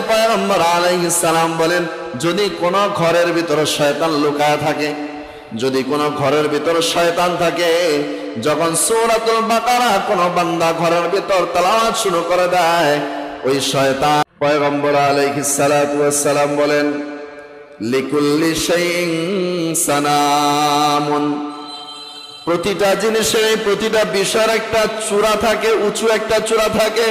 পয়গম্বর আলাইহিস সালাম বলেন, যদি কোন ঘরের ভিতরে শয়তান লুকায় থাকে, যদি কোন ঘরের ভিতরে শয়তান থাকে, যখন সূরাতুল বাকারা কোন বান্দা ঘরের ভিতর তেলাওয়াত শুরু করে দেয়, ওই শয়তান, পয়গম্বর আলাইহিস সালাতু ওয়াস সালাম বলেন, লিকুল্লি শাইইন সানামুন, প্রতিটা জিনিসে, প্রতিটা বিষয়ের একটা চূড়া থাকে, উঁচু একটা চূড়া থাকে।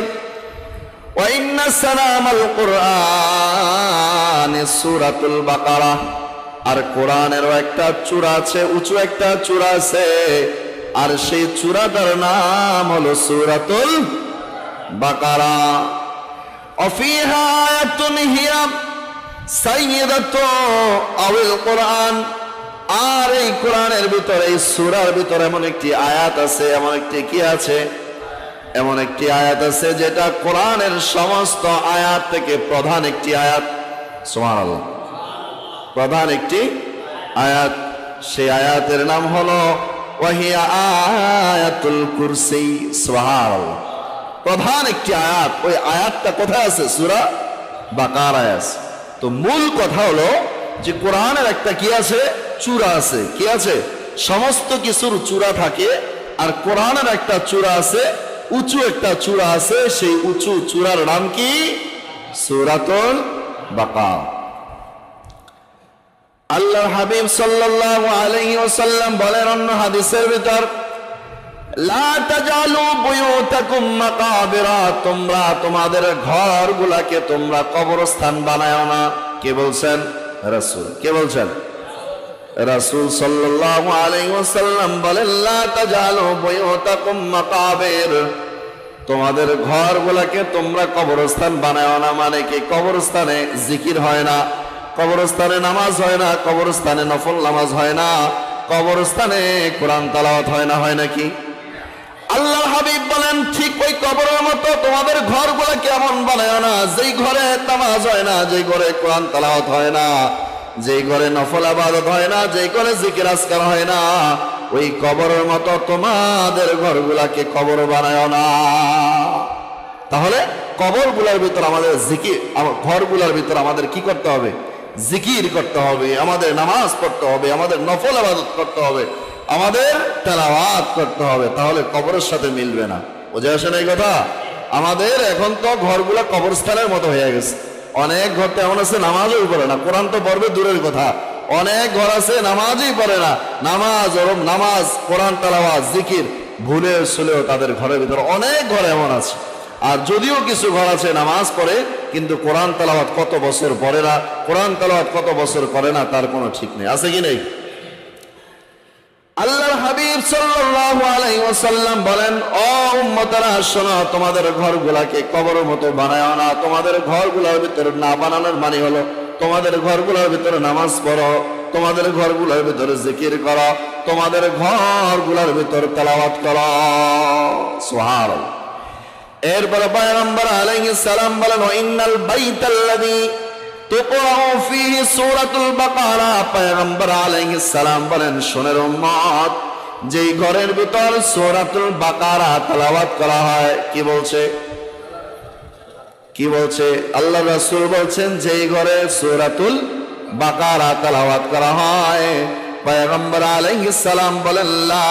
ওয়া ইন্না সানামাল কুরআন সূরাতুল বাকারা, আর কোরআনেরও একটা চূড়া আছে, উঁচু একটা চূড়া আছে, আর সেই চূড়াটার নাম হলো সূরাতুল বাকারা। অফিহা আয়াতুন হিয়া সাইয়্যিদাতু আওয়াল কোরআন, আর এই কোরআনের ভিতরে, এই সূরার ভিতরে এমন একটি আয়াত আছে, এমন একটি কি আছে, এমন একটি আয়াত আছে যেটা কোরআনের সমস্ত আয়াত থেকে প্রধান একটি আয়াত। সুবহানাল্লাহ, প্রধান একটি আয়াত। সেই আয়াতের নাম হলো ওয়াহিয়া আয়াতুল কুরসি। সুবহানাল্লাহ, প্রধান একটি আয়াত। ওই আয়াতটা কোথায় আছে? সূরা বাকারায় আছে। তো মূল কথা হলো যে কোরআনের একটা কি আছে? চূড়া আছে। কি আছে? সমস্ত কিছুর চূড়া থাকে, আর কোরআনের একটা চূড়া আছে, উঁচু একটা চূড়া আছে। সেই উঁচু চূড়ার নাম কি? সূরাতুল বাকারা। আল্লাহর হাবিব সাল্লাল্লাহু আলাইহি ওয়াসাল্লাম বলেন অন্য হাদিসের ভিতর, লা তাজালু বুয়ুতাকুম মাকাবিরা, তোমরা তোমাদের ঘরগুলাকে তোমরা কবরস্থান বানায়ো না। কে বলছেন? রাসূল। কে বলছেন? রাসূল সাল্লাল্লাহু আলাইহি ওয়াসাল্লাম বলেন, লা তাজালু বুয়ুতাকুম মাকাবির, তোমাদের ঘরগুলাকে তোমরা কবরস্থান বানায়ো না। মানে কি? কবরস্থানে জিকির হয় না, কবরস্থানে নামাজ হয় না, কবরস্থানে নফল নামাজ হয় না, কবরস্থানে কোরআন তেলাওয়াত হয় না। হয় নাকি? আল্লাহর হাবিব বলেন, ঠিক ওই কবরের মতো তোমাদের ঘরগুলো কেমন বানায় না, যেই ঘরে নামাজ হয় না, যেই ঘরে কোরআন তেলাওয়াত হয় না, যেই ঘরে নফল ইবাদত হয় না, যেই ঘরে জিকির আজকার হয় না, ওই কবরের মতো তোমাদের ঘরগুলাকে কবর বানায় না। তাহলে কবরগুলোর ভিতর আমাদের জিকির, ঘরগুলোর ভিতর আমাদের কি করতে হবে? জিকির করতে হবে, আমাদের নামাজ পড়তে হবে, আমাদের নফল ইবাদত করতে হবে, আমাদের তেলাওয়াত করতে হবে। তাহলে কবরের সাথে মিলবে না। বুঝে আসে না এই কথা? আমাদের এখন তো ঘরগুলো কবরস্থানের মতো হয়ে গেছে। অনেক ঘর তো এমন আছে নামাজই পড়ে না, কোরআন তো পড়বে দূরের কথা। অনেক ঘর আছে নামাজই পড়ে না, নামাজ কোরআন তেলাওয়াত জিকির ভুলে শুলেও তাদের ঘরের ভিতরে অনেক ঘর এমন আছে। আর যদিও কিছু ঘর আছে নামাজ পড়ে, কিন্তু কোরআন তেলাওয়াত কত বছর পড়ে না, কোরআন তেলাওয়াত কত বছর করে না, তার কোনো ঠিক নেই। আছে কি নেই? আল্লাহর হাবিব সাল্লাল্লাহু আলাইহি ওয়াসাল্লাম বলেন, ও উম্মতেরা শোনো, তোমাদের ঘরগুলাকে কবরের মতো বানায়ো না। তোমাদের ঘরগুলোর ভিতরে না বানানোর মানে হলো তোমাদের ঘরগুলোর ভিতরে নামাজ পড়ো, তোমাদের ঘরগুলোর ভিতরে জিকির করো, তোমাদের ঘরগুলোর ভিতরে তেলাওয়াত করো। সুবহানাল্লাহ। এরপরে পয়গম্বর আলাইহিস সালাম বলেন, ইন্নাল বাইতাল্লাযী তুকরাউ ফীহি সূরাতুল বাকারা, পয়গম্বর আলাইহিস সালাম বলেন, শোনের উম্মত, যেই ঘরের ভিতর সূরাতুল বাকারা তেলাওয়াত করা হয়। কি বলছে? কি বলছে? আল্লাহ রাসূল বলছেন, যেই ঘরে সূরাতুল বাকারা তেলাওয়াত করা হয়, পয়গম্বর আলাইহিস সালাম বলেন, লা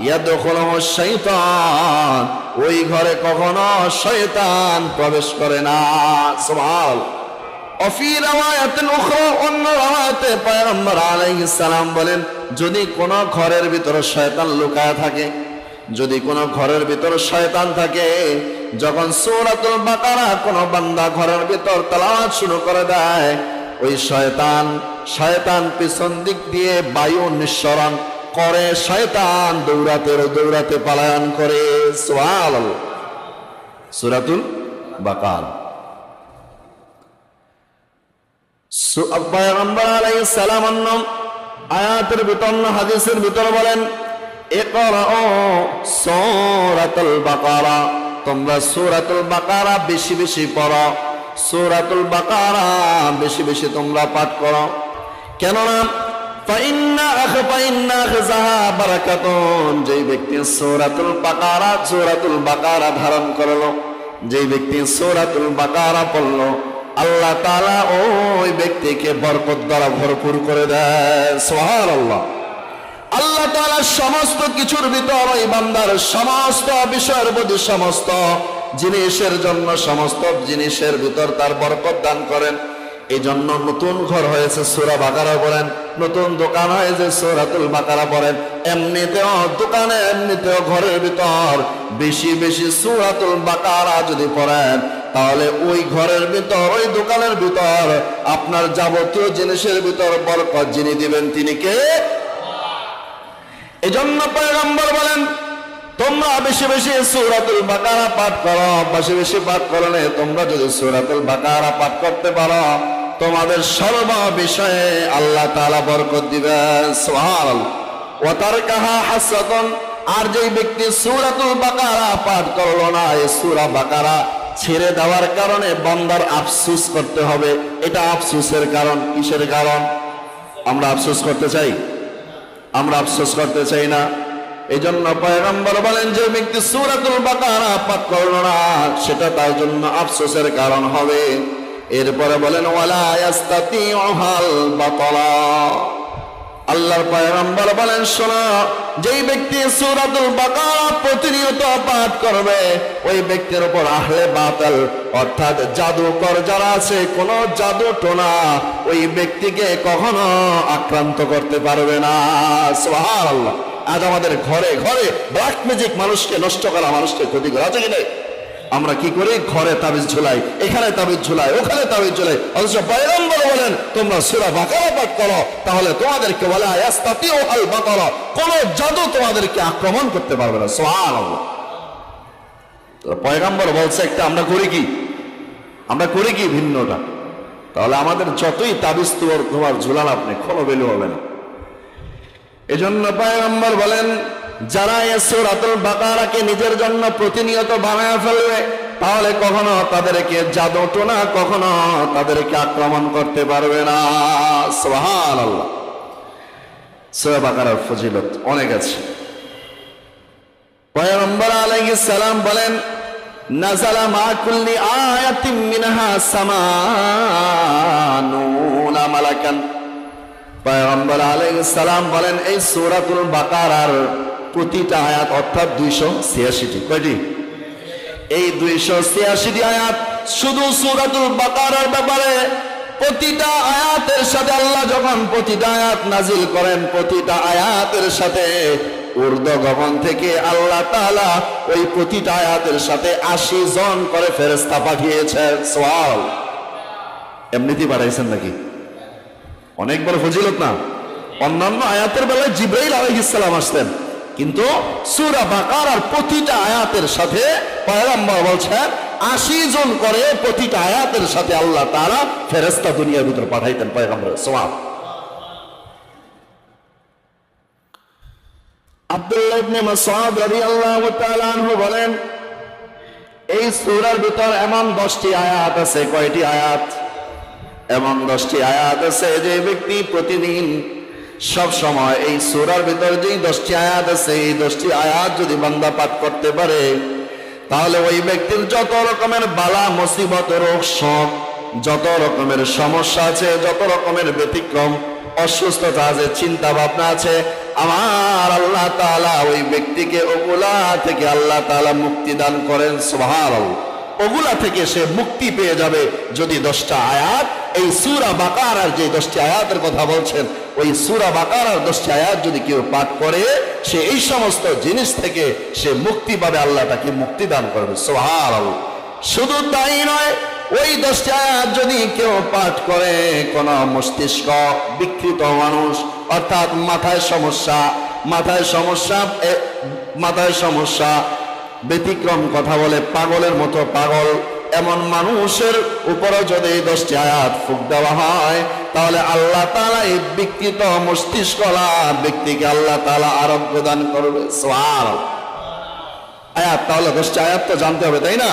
ইয়াদখুলুহু শাইতান, ওই ঘরে কখনো শয়তান প্রবেশ করে না। সুবহানাল্লাহ। অফি রাওয়ায়াতিন উখরা, অন্য রাওয়ায়াতে পয়গম্বর আলাইহিস সালাম বলেন, যদি কোন ঘরের ভিতরে শয়তান লুকায় থাকে, যদি কোন ঘরের ভিতরে শয়তান থাকে, যখন সূরাতুল বাকারা কোন বান্দা ঘরের ভিতর তেলাওয়াত শুরু করে দেয়, ওই শয়তান পিছন দিক দিয়ে বায়ু নিঃসরণ করে, শয়তান দৌড়াতে পলায়ন করে। সুবহানাল্লাহ। সূরাতুল বাকারা। পয়গম্বর আলাইহিস সালাম অন্য আয়াতের ভিতর, হাদিসের ভিতর বলেন, ইকরাউ সূরাতুল বাকারা, তোমরা সূরাতুল বাকারা বেশি বেশি পড়ো, সূরাতুল বাকারা বেশি বেশি তোমরা পাঠ করো। কেননা ফাইন্না আখযাহা বারাকাতুন, যেই ব্যক্তি সূরাতুল বাকারা ধারণ করলো, যেই ব্যক্তি সূরাতুল বাকারা পড়লো, আল্লাহ তাআলা ওই ব্যক্তিকে বরকত দ্বারা ভরপুর করে দেন। সুবহানাল্লাহ। আল্লাহ তাআলা সমস্ত কিছুর ভিতর ওই বান্দার সমস্ত বিষয়ের প্রতি, সমস্ত জিনিসের জন্য, সমস্ত জিনিসের ভিতর তার বরকত দান করেন। এই জন্য নতুন ঘর হয়েছে সূরা বাকারা পড়েন, নতুন দোকান হয়েছে সূরাতুল বাকারা পড়েন। এমনিতেও দোকানে, এমনিতেও ঘরের ভিতর বেশি বেশি সূরাতুল বাকারা যদি পড়েন, তাহলে ওই ঘরের ভিতর, ওই দোকানের ভিতর আপনার যাবতীয় জিনিসের ভিতর বরকত যিনি দিবেন তিনি কে? এজন্য পয়গম্বর বলেন, তোমরা বেশি বেশি সূরাতুল বাকারা পাঠ করো। বেশি বেশি পাঠ করলে তোমরা যদি সূরাতুল বাকারা পাঠ করতে পারো, তোমাদের সর্ব বিষয়ে আল্লাহ তাআলা বরকত দিবেন। সুবহানাল্লাহ। ওয়া তারকাহা হাসরাতুন, আর যেই ব্যক্তি সূরাতুল বাকারা পাঠ করলো না, এই সূরা বাকারা ছেড়ে দেওয়ার কারণে বান্দার আফসোস করতে হবে। এটা আফসোসের কারণ। কিসের কারণ? আমরা আফসোস করতে চাই? আমরা আফসোস করতে চাই না। এই জন্য পয়গম্বর বলেন, যে ব্যক্তি সূরাতুল বাকারা পাঠ করলো না, সেটা তার জন্য আফসোসের কারণ হবে। এরপরে বলেন, ওয়ালা ইয়াস্তাতিউহাল বাতালা। আল্লাহর পয়গম্বর বলেন, শোনো, যেই ব্যক্তি সূরাতুল বাকারা প্রতিনিয়ত পাঠ করবে, ওই ব্যক্তির উপর আহলে বাতিল অর্থাৎ জাদুকর যারা আছে, কোন জাদু টোনা ওই ব্যক্তিকে কখনো আক্রান্ত করতে পারবে না। সুবহানাল্লাহ। আজ আমাদের ঘরে ঘরে ব্ল্যাক ম্যাজিক মানুষকে নষ্ট করা, মানুষকে ক্ষতি করা আছে কি নাই? আমরা কি করি? ঘরে তাবিজ ঝুলাই, এখানে তাবিজ ঝুলাই, ওখানে তাবিজ ঝুলাই। অথচ পয়গম্বর বলেন, তোমরা সূরা বাকারা পাঠ করো, তাহলে তোমাদেরকে ওয়ালা ইয়াস্তাতিউহাল বাতালা, কোন জাদু তোমাদেরকে আক্রমণ করতে পারবে না। সুবহানাল্লাহ। পয়গম্বর বলছে একটা, আমরা করি কি? আমরা করি কি ভিন্নটা? তাহলে আমাদের যতই তাবিজ তোমার ঝুলান, আপনি কোনো ভ্যালু হবে না। এজন্য পয়গম্বর বলেন, যারা এই সূরাতুল বাকারাকে নিজের জন্য প্রতিনিয়ত বানায় ফেলবে, তাহলে কখনো তাদেরকে জাদু টোনা কখনো তাদেরকে আক্রমণ করতে পারবে না। সুবহানাল্লাহ। সূরা বাকারার ফজিলত অনেক আছে। পয়গম্বর আলাইহিস সালাম বলেন, নাযালা মা কুল্লি আয়াতিন মিনহা সামানুনা মালাকান। পয়গম্বর আলাইহিস সালাম বলেন, এই সূরাতুল বাকারার প্রতিটা আয়াত অর্থাৎ 286টি, কয়টি? এই 286টি আয়াত শুধু সূরাতুল বাকারার ব্যাপারে। প্রতিটা আয়াতের সাথে আল্লাহ যখন প্রতিটা আয়াত নাজিল করেন, প্রতিটা আয়াতের সাথে উর্দু গগন থেকে আল্লাহ তাআলা ওই প্রতিটা আয়াতের সাথে 80 জন করে ফেরেশতা পাঠিয়েছেন। সুবহানাল্লাহ। এমনিতেই পাঠাইছেন নাকি? অনেক বড় ফজিলত না? অন্যান্য আয়াতের বেলায় জিবরাইল আলাইহিস সালাম আসতেন, কিন্তু সূরা বাকারার প্রতিটা আয়াতের সাথে পয়গম্বর বলছেন 80 জন করে প্রতিটা আয়াতের সাথে আল্লাহ তাআলা ফেরেশতা দুনিয়ার ভিতর পাঠাইতেন পয়গম্বরের। সুবহান। আব্দুল্লাহ ইবনে মাসউদ রাদিয়াল্লাহু তাআলা আনহু বলেন, এই সূরার ভিতর এমন 10টি আয়াত আছে। কয়টি আয়াত? এমন 10টি আয়াত আছে যে ব্যক্তি প্রতিদিন সব সময় এই সূরার ভিতর যেই 10টি আয়াত আছে, এই 10টি আয়াত যদি বান্দা পাঠ করতে পারে, তাহলে ওই ব্যক্তির যত রকমের বালা মুসিবত, রোগ শোক, যত রকমের সমস্যা আছে, যত রকমের ব্যতিক্রম, অসুস্থতা আছে, চিন্তা ভাবনা আছে, আমার আল্লাহ তাআলা ওই ব্যক্তিকে ওগুলা থেকে আল্লাহ তাআলা মুক্তি দান করেন। সুবহানাল্লাহ। ওগুলা থেকে সে মুক্তি পেয়ে যাবে যদি 10টা আয়াত, এই সূরা বাকারার যে 10টি আয়াতের কথা বলছেন, ওই সূরা বাকারার 10টি আয়াত যদি কেউ পাঠ করে, সে এই সমস্ত জিনিস থেকে সে মুক্তি পাবে, আল্লাহ তাকে মুক্তি দান করবে। সুবহানাল্লাহ। শুধু তাই নয়, ওই 10টি আয়াত যদি কেউ পাঠ করে, কোন মস্তিষ্ক বিকৃত মানুষ অর্থাৎ মাথায় সমস্যা ব্যতিক্রম কথা বলে, পাগলের মতো পাগল, এমন মানুষের উপরে যদি এই 10টি আয়াত ফুঁক দেওয়া হয়, তাহলে আল্লাহ তাআলা এই বিকৃত মস্তিষ্কলা ব্যক্তিকে আল্লাহ তাআলা আরোগ্য দান করবে। সুবহানাল্লাহ। আয়াত, তাহলে 10টি আয়াত তো জানতে হবে, তাই না?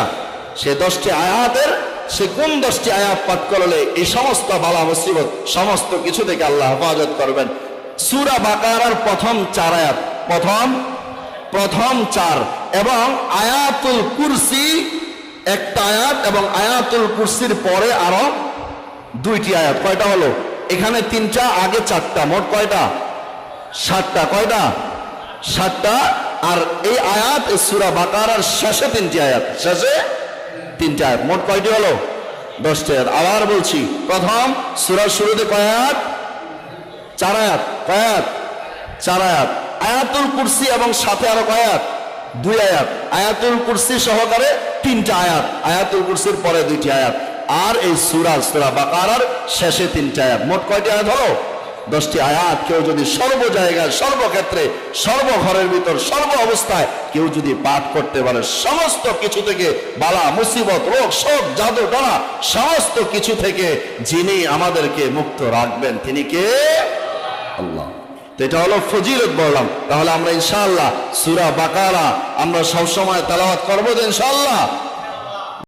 সে 10টি আয়াতের সে কোন 10টি আয়াত পাঠ করলে এই সমস্ত বালা মুসিবত সমস্ত কিছু থেকে আল্লাহ হেফাজত করবেন। সূরা বাকারার প্রথম 4 আয়াত, প্রথম 4 এবং আয়াতুল কুরসি একটা আয়াত এবং আয়াতুল কুরসির পরে আরো দুইটি আয়াত। কয়টা হলো? এখানে তিনটা, আগে চারটা, মোট কয়টা? 7টা। কয়টা? 7টা। আর এই আয়াত সূরা বাকারার শেষে 3টি আয়াত, শেষে 3টি আয়াত, মোট কয়টি হলো? 10টি আয়াত। আবার বলছি, প্রথম সূরার শুরুতে কয় আয়াত? 4 আয়াত। কয় আয়াত? 4 আয়াত। আয়াতুল কুরসি এবং সাথে আরো কয় আয়াত? 2 আয়াত। আয়াতুল কুরসি সহকারে 3টা আয়াত, আয়াতুল কুরসির পরে 2টি আয়াত, আর এই সূরা বাকারার শেষে 3টা আয়াত, মোট কয়টি আয়াত হলো? 10টি আয়াত। কেউ যদি সর্ব জায়গায়, সর্বক্ষেত্রে, সর্বঘরের ভিতর, সর্ব অবস্থায় কেউ যদি পাঠ করতে পারে, সমস্ত কিছু থেকে, বালা মুসিবত, রোগ, শোক, জাদু টনা, সমস্ত কিছু থেকে যিনি আমাদেরকে মুক্ত রাখবেন তিনি কে? আল্লাহ। তো এটা হলো ফজিলত বললাম। তাহলে আমরা ইনশাআল্লাহ সূরা বাকারা আমরা সবসময় তেলাওয়াত করবো তো ইনশাআল্লাহ।